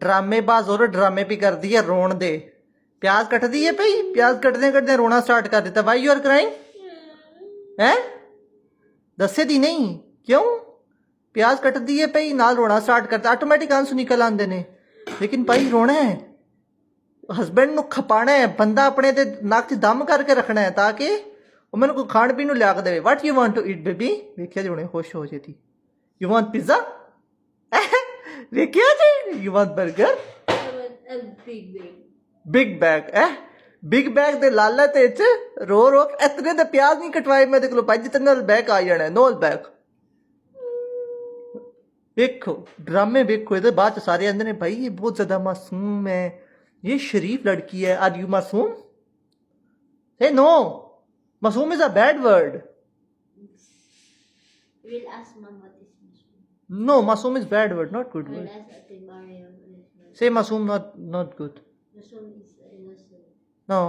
ड्रामेबाज और ड्रामे भी कर दिए रोन दे प्याज कट दिए पई प्याज कटदे रोना स्टार्ट कर दिता वाई यू आर क्राइंग है दसे दी नहीं क्यों प्याज कट दिए पई नाल रोना स्टार्ट करता आटोमैटिक आंसू निकल आंदे ने लेकिन भाई रोना है हसबैंड नू खपाना है बंदा अपने ते नक च दम करके रखना है ताकि वो मैंने कोई खाण पीन नू लिया के देवे what you want to eat baby वेखिया जी हुणे खुश हो जेती यू वांट पिज़्ज़ा वेखिया जी you want burger big bag big bag दे लालच च रो रो इतने दे प्याज नहीं कटवाए मेरे को भाई जितने नाल बैग आ जाना नोल बैग देखो ड्रामे देखो ये बाद सारे आंदे ने भाई ये बहुत ज्यादा मासूम है ये शरीफ लड़की है आर यू मासूम say no मासूम is a bad word We'll ask mom what is Masoom. no masoom is bad word not good We'll word ask Ate Mariam what is Masoom. say masoom not good Masoom is innocent. no